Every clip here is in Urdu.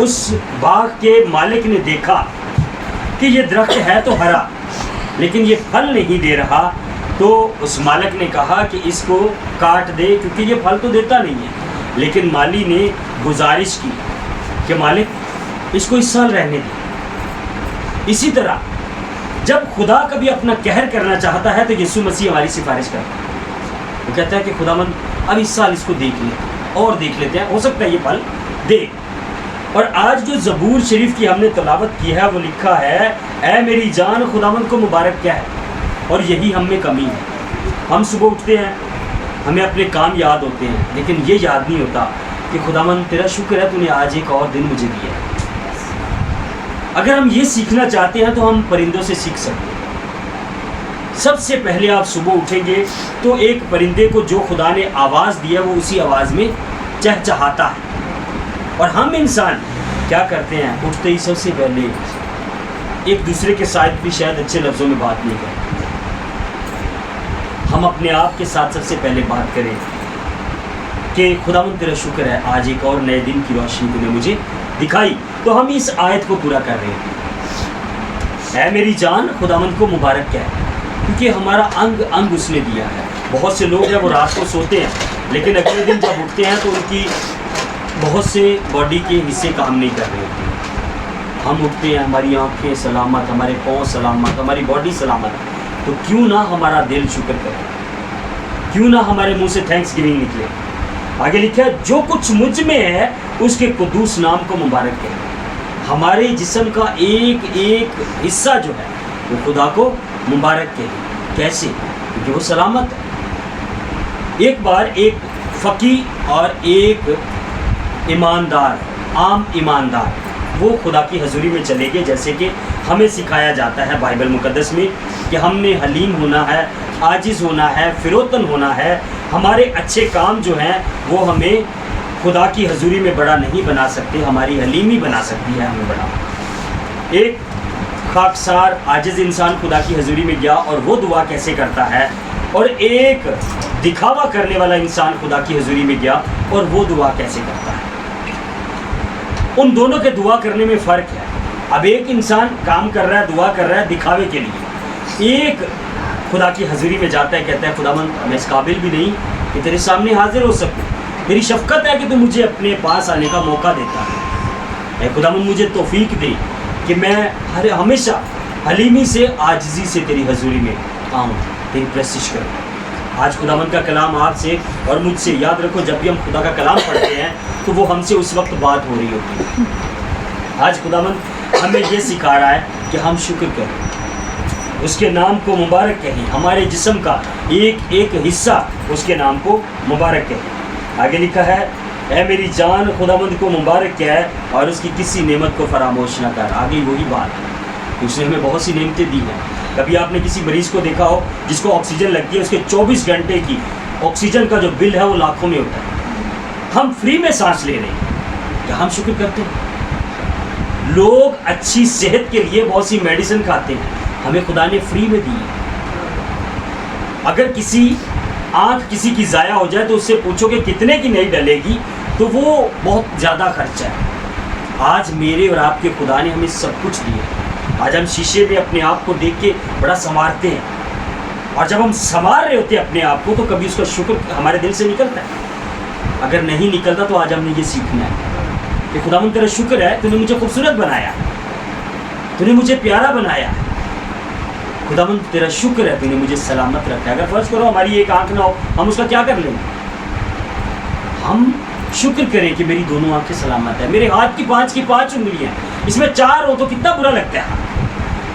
اس باغ کے مالک نے دیکھا کہ یہ درخت ہے تو ہرا لیکن یہ پھل نہیں دے رہا، تو اس مالک نے کہا کہ اس کو کاٹ دے کیونکہ یہ پھل تو دیتا نہیں ہے۔ لیکن مالی نے گزارش کی کہ مالک اس کو اس سال رہنے دے۔ اسی طرح جب خدا کبھی اپنا قہر کرنا چاہتا ہے تو یسوع مسیح ہماری سفارش کرتا ہے، وہ کہتا ہے کہ خداوند اب اس سال اس کو دیکھ لیں اور دیکھ لیتے ہیں، ہو سکتا ہے یہ پھل دے۔ اور آج جو زبور شریف کی ہم نے تلاوت کی ہے وہ لکھا ہے، اے میری جان خداوند کو مبارک کیا ہے۔ اور یہی ہم میں کمی ہے، ہم صبح اٹھتے ہیں، ہمیں اپنے کام یاد ہوتے ہیں لیکن یہ یاد نہیں ہوتا کہ خداوند تیرا شکر ہے تو نے آج ایک اور دن مجھے دیا ہے۔ اگر ہم یہ سیکھنا چاہتے ہیں تو ہم پرندوں سے سیکھ سکتے ہیں۔ سب سے پہلے آپ صبح اٹھیں گے تو ایک پرندے کو جو خدا نے آواز دیا وہ اسی آواز میں چہچہاتا ہے۔ اور ہم انسان کیا کرتے ہیں؟ اٹھتے ہی سب سے پہلے ایک دوسرے کے ساتھ بھی شاید اچھے لفظوں میں بات نہیں کرتے، ہم اپنے آپ کے ساتھ سب سے پہلے بات کریں کہ خداوند تیرا شکر ہے آج ایک اور نئے دن کی روشنی تو نے مجھے دکھائی۔ تو ہم اس آیت کو پورا کر رہے ہیں، اے میری جان خداوند کو مبارک کہے، کیونکہ ہمارا انگ انگ اس نے دیا ہے۔ بہت سے لوگ ہیں وہ رات کو سوتے ہیں لیکن اگلے دن جب اٹھتے ہیں تو ان کی بہت سے باڈی کے حصے کام نہیں کر رہے ہوتے ہیں۔ ہم اٹھتے ہیں، ہماری آنکھیں سلامت، ہمارے پاؤں سلامت، ہماری باڈی سلامت، تو کیوں نہ ہمارا دل شکر کرے، کیوں نہ ہمارے منہ سے تھینکس گیونگ نکلے۔ آگے لکھا ہے جو کچھ مجھ میں ہے اس کے قدوس نام کو مبارک کہے۔ ہمارے جسم کا ایک ایک حصہ جو ہے وہ خدا کو مبارک کہے۔ کیسے؟ کیونکہ وہ سلامت ہے۔ ایک بار ایک فقیہ اور ایک ایماندار، عام ایماندار، وہ خدا کی حضوری میں چلے گئے، جیسے کہ ہمیں سکھایا جاتا ہے بائبل مقدس میں کہ ہم نے حلیم ہونا ہے، عاجز ہونا ہے، فروتن ہونا ہے۔ ہمارے اچھے کام جو ہیں وہ ہمیں خدا کی حضوری میں بڑا نہیں بنا سکتے، ہماری حلیمی بنا سکتی ہے ہمیں بڑا۔ ایک خاکسار عاجز انسان خدا کی حضوری میں گیا اور وہ دعا کیسے کرتا ہے، اور ایک دکھاوا کرنے والا انسان خدا کی حضوری میں گیا اور وہ دعا کیسے کرتا ہے۔ ان دونوں کے دعا کرنے میں فرق ہے۔ اب ایک انسان کام کر رہا ہے، دعا کر رہا ہے دکھاوے کے لیے، ایک خدا کی حضوری میں جاتا ہے، کہتا ہے خداوند میں اس قابل بھی نہیں کہ تیرے سامنے حاضر ہو سکوں، تیری شفقت ہے کہ تو مجھے اپنے پاس آنے کا موقع دیتا ہے، اے خداوند مجھے توفیق دے کہ میں ہمیشہ حلیمی سے، عاجزی سے تیری حضوری میں آؤں، تیری پرستش کروں۔ آج خداوند کا کلام آپ سے اور مجھ سے، یاد رکھو جب بھی ہم خدا کا کلام پڑھتے ہیں تو وہ ہم سے اس وقت بات ہو رہی ہوتی ہے۔ آج خداوند ہمیں یہ سکھا رہا ہے کہ ہم شکر کریں، اس کے نام کو مبارک کہیں، ہمارے جسم کا ایک ایک حصہ اس کے نام کو مبارک کہیں۔ آگے لکھا ہے اے میری جان خداوند کو مبارک کہے اور اس کی کسی نعمت کو فراموش نہ کر۔ آگے وہی بات ہے، اس نے ہمیں بہت سی نعمتیں دی ہیں۔ کبھی آپ نے کسی مریض کو دیکھا ہو جس کو آکسیجن لگتی ہے، اس کے 24 گھنٹے کی آکسیجن کا جو بل ہے وہ لاکھوں میں ہوتا ہے، ہم فری میں سانس لے رہے ہیں، کیا ہم شکر کرتے ہیں؟ لوگ اچھی صحت کے لیے بہت سی میڈیسن کھاتے ہیں، ہمیں خدا نے فری میں دی ہے۔ اگر کسی آنکھ کسی کی ضائع ہو جائے تو اس سے پوچھو کہ کتنے کی نہیں ڈلے گی، تو وہ بہت زیادہ خرچہ ہے۔ آج میرے اور آپ کے خدا نے ہمیں سب کچھ دیا۔ آج ہم شیشے میں اپنے آپ کو دیکھ کے بڑا سنوارتے ہیں، اور جب ہم سنوار رہے ہوتے ہیں اپنے آپ کو تو کبھی اس کا شکر ہمارے دل سے نکلتا ہے؟ اگر نہیں نکلتا تو آج ہم نے یہ سیکھنا ہے کہ خداوند تیرا شکر ہے، تو نے مجھے خوبصورت بنایا، تو نے مجھے پیارا بنایا، خداوند تیرا شکر ہے تو نے مجھے سلامت رکھا ہے۔ اگر فرض کرو ہماری ایک آنکھ نہ ہو، ہم اس کا کیا کر لیں گے؟ ہم شکر کریں کہ میری دونوں آنکھیں سلامت ہیں، میرے ہاتھ کی 5 انگلیاں، اس میں 4 ہو تو کتنا برا لگتا ہے،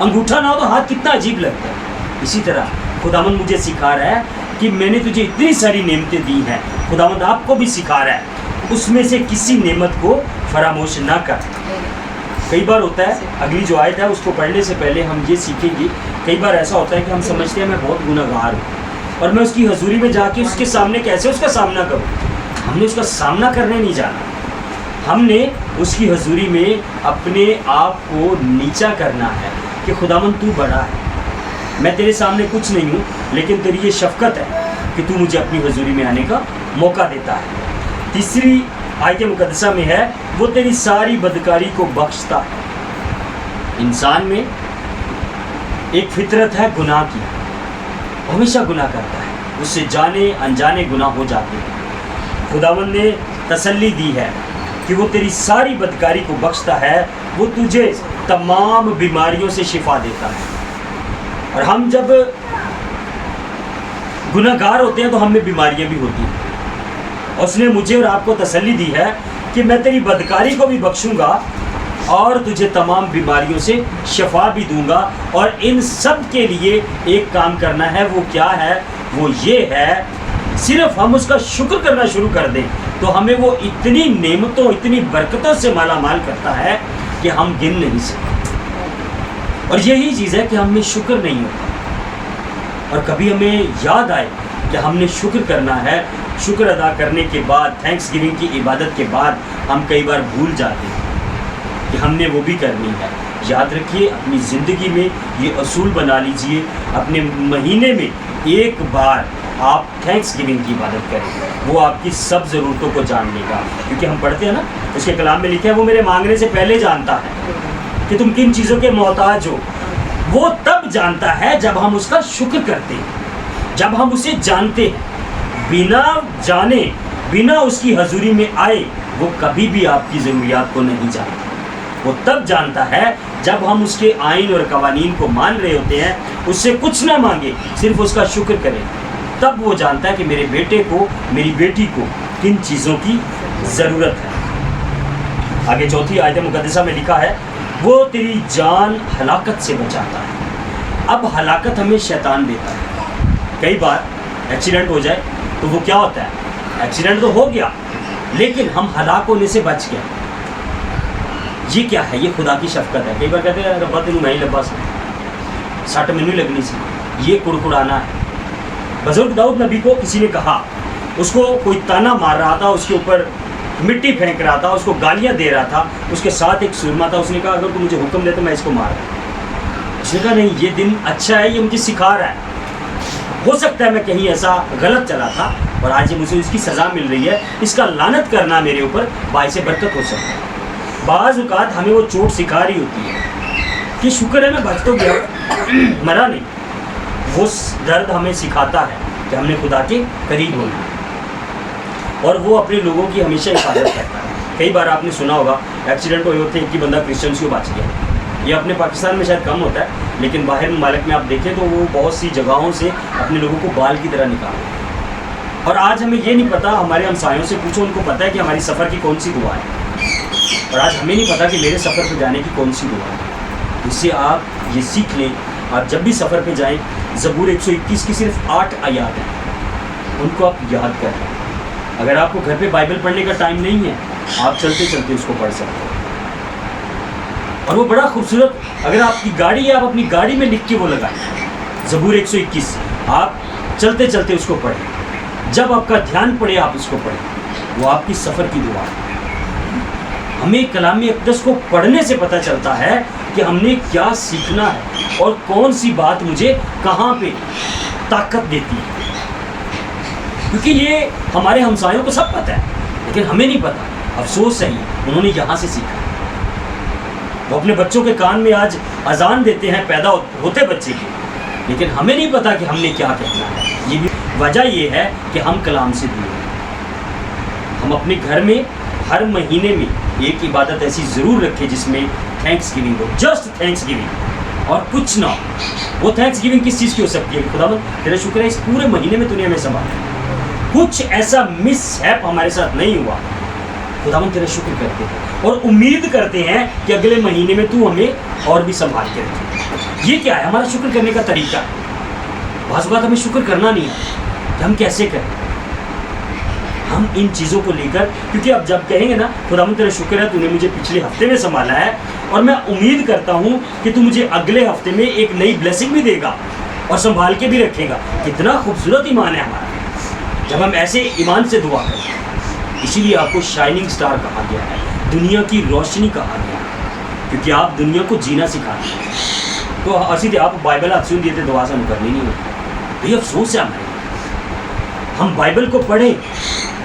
انگوٹھا نہ ہو تو ہاتھ کتنا عجیب لگتا ہے۔ اسی طرح خداوند مجھے سکھا رہا ہے کہ میں نے تجھے اتنی ساری نعمتیں دی ہیں، خداوند آپ کو بھی سکھا رہا ہے اس میں سے کسی نعمت کو فراموش نہ کر۔ کئی بار ہوتا ہے، اگلی جو آیت ہے اس کو پڑھنے سے پہلے ہم یہ سیکھیں گے، کئی بار ایسا ہوتا ہے کہ ہم سمجھتے ہیں میں بہت گناہ گار ہوں اور میں اس کی حضوری میں جا کے اس کے سامنے کیسے اس کا سامنا کروں۔ ہم نے اس کا سامنا کرنے نہیں جانا، ہم نے اس کی حضوری میں اپنے آپ کو نیچا کرنا ہے کہ خداوند تو بڑا ہے، میں تیرے سامنے کچھ نہیں ہوں، لیکن تیری یہ شفقت ہے کہ تو مجھے اپنی حضوری میں آنے کا موقع دیتا ہے۔ تیسری آیت مقدسہ میں ہے وہ تیری ساری بدکاری کو بخشتا ہے. انسان میں ایک فطرت ہے گناہ کی، ہمیشہ گناہ کرتا ہے، اس سے جانے انجانے گناہ ہو جاتے ہیں. خداوند نے تسلی دی ہے کہ وہ تیری ساری بدکاری کو بخشتا ہے، وہ تجھے تمام بیماریوں سے شفا دیتا ہے. اور ہم جب گناہ گار ہوتے ہیں تو ہم میں بیماریاں بھی ہوتی ہیں. اور اس نے مجھے اور آپ کو تسلی دی ہے کہ میں تیری بدکاری کو بھی بخشوں گا اور تجھے تمام بیماریوں سے شفا بھی دوں گا. اور ان سب کے لیے ایک کام کرنا ہے. وہ کیا ہے؟ وہ یہ ہے صرف ہم اس کا شکر کرنا شروع کر دیں تو ہمیں وہ اتنی نعمتوں اتنی برکتوں سے مالا مال کرتا ہے کہ ہم گن نہیں سکتے. اور یہی چیز ہے کہ ہم میں شکر نہیں ہوتا. اور کبھی ہمیں یاد آئے کہ ہم نے شکر کرنا ہے، شکر ادا کرنے کے بعد تھینکس گیونگ کی عبادت کے بعد ہم کئی بار بھول جاتے ہیں کہ ہم نے وہ بھی کرنی ہے. یاد رکھیے اپنی زندگی میں یہ اصول بنا لیجئے، اپنے مہینے میں ایک بار آپ تھینکس گیونگ کی عبادت کریں. وہ آپ کی سب ضرورتوں کو جان لے گا. کیونکہ ہم پڑھتے ہیں نا، اس کے کلام میں لکھا ہے وہ میرے مانگنے سے پہلے جانتا ہے کہ تم کن چیزوں کے محتاج ہو. وہ تب جانتا ہے جب ہم اس کا شکر کرتے ہیں، جب ہم اسے جانتے ہیں. بنا جانے، بنا اس کی حضوری میں آئے وہ کبھی بھی آپ کی ضروریات کو نہیں جانتا. وہ تب جانتا ہے جب ہم اس کے آئین اور قوانین کو مان رہے ہوتے ہیں، اس سے کچھ نہ مانگے، صرف اس کا شکر کریں. تب وہ جانتا ہے کہ میرے بیٹے کو، میری بیٹی کو کن چیزوں کی ضرورت ہے. آگے چوتھی آیت مقدسہ میں لکھا ہے وہ تیری جان ہلاکت سے بچاتا ہے. اب ہلاکت ہمیں شیطان دیتا ہے. کئی بار ایکسیڈنٹ ہو جائے تو وہ کیا ہوتا ہے؟ ایکسیڈنٹ تو ہو گیا لیکن ہم ہلاک ہونے سے بچ گئے. یہ کیا ہے؟ یہ خدا کی شفقت ہے. کئی بار کہتے ہیں ربا تینوں میں ہی لبا سٹ مینو ہی لگنی سی. یہ کڑکڑانا ہے. بزرگ داؤد نبی کو کسی نے کہا، اس کو کوئی تانا مار رہا تھا، اس کے اوپر مٹی پھینک رہا تھا، اس کو گالیاں دے رہا تھا، اس کے ساتھ ایک سورما تھا. اس نے کہا اگر تو مجھے حکم دے تو میں اس کو مار رہا. اس نے کہا نہیں، یہ دن اچھا ہے، یہ مجھے سکھا رہا ہے. ہو سکتا ہے میں کہیں ایسا غلط چلا تھا اور آج مجھے اس کی سزا مل رہی ہے، اس کا لعنت کرنا میرے اوپر باعث برکت ہو سکتا ہے. بعض اوقات ہمیں وہ چوٹ سکھا رہی ہوتی ہے کہ شکر ہے میں بچ تو گیا، مرا نہیں. وہ درد ہمیں سکھاتا ہے کہ ہم نے خدا کے قریب ہونا اور وہ اپنے لوگوں کی ہمیشہ حفاظت کرتا ہے. کئی بار آپ نے سنا ہوگا ایکسیڈنٹ ہوئے ہوتے ہیں کہ بندہ کرسچنس کو بچ گیا. یہ اپنے پاکستان میں شاید کم ہوتا ہے لیکن باہر ممالک میں آپ دیکھیں تو وہ بہت سی جگہوں سے اپنے لوگوں کو بال کی طرح نکالتے ہیں. اور آج ہمیں یہ نہیں پتا، ہمارے ہمسایوں سے پوچھو، ان کو پتہ ہے کہ ہماری سفر کی کون سی دعا ہے. اور آج ہمیں نہیں پتا کہ میرے سفر پہ جانے کی کون سی دعا ہے. اس سے آپ یہ سیکھ لیں، آپ جب بھی سفر پہ جائیں زبور 121 کی صرف 8 آیات ہیں، ان کو آپ یاد کریں. اگر آپ کو گھر پہ بائبل پڑھنے کا ٹائم نہیں ہے آپ چلتے چلتے اس کو پڑھ سکتے ہیں. اور وہ بڑا خوبصورت، اگر آپ کی گاڑی ہے آپ اپنی گاڑی میں لکھ کے وہ لگائیں زبور 121، آپ چلتے چلتے اس کو پڑھیں. جب آپ کا دھیان پڑے آپ اس کو پڑھیں، وہ آپ کی سفر کی دعا ہے. ہمیں کلام اقدس کو پڑھنے سے پتہ چلتا ہے کہ ہم نے کیا سیکھنا ہے اور کون سی بات مجھے کہاں پہ طاقت دیتی ہے. کیونکہ یہ ہمارے ہمسایوں کو سب پتہ ہے لیکن ہمیں نہیں پتہ. افسوس ہے انہوں نے یہاں سے سیکھا. وہ اپنے بچوں کے کان میں آج اذان دیتے ہیں پیدا ہوتے بچے کی، لیکن ہمیں نہیں پتا کہ ہم نے کیا کہنا ہے. یہ بھی وجہ یہ ہے کہ ہم کلام سے دور ہیں. ہم اپنے گھر میں ہر مہینے میں ایک عبادت ایسی ضرور رکھے جس میں تھینکس گیونگ ہو، جسٹ تھینکس گیونگ اور کچھ نہ. وہ تھینکس گیونگ کس چیز کی ہو سکتی ہے؟ خداوند تیرا شکر ہے اس پورے مہینے میں تو نے ہمیں سنبھالا، کچھ ایسا مس ہیپ ہمارے ساتھ نہیں ہوا. خداوند تیرا شکر کرتے ہیں اور امید کرتے ہیں کہ اگلے مہینے میں تو ہمیں اور بھی سنبھال کے رکھے. یہ کیا ہے؟ ہمارا شکر کرنے کا طریقہ. بعض اوقات ہمیں شکر کرنا نہیں ہے کہ ہم کیسے کریں. ہم ان چیزوں کو لے کر، کیونکہ اب جب کہیں گے نا خداوند تیرا شکر ہے تو نے مجھے پچھلے ہفتے میں سنبھالا ہے اور میں امید کرتا ہوں کہ تو مجھے اگلے ہفتے میں ایک نئی بلیسنگ بھی دے گا اور سنبھال کے بھی رکھے گا. کتنا خوبصورت ایمان ہے ہمارا جب ہم ایسے ایمان سے دعا کریں. اسی لیے آپ کو شائننگ سٹار کہا گیا ہے، دنیا کی روشنی کہا گیا ہے، کیونکہ آپ دنیا کو جینا سکھاتے ہیں. تو اسی لیے آپ بائبل ہاتھ سن دیے تھے دعا سے کرنی نہیں ہوتی. یہ افسوس ہے ہمارے. ہم بائبل کو پڑھیں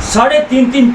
3.5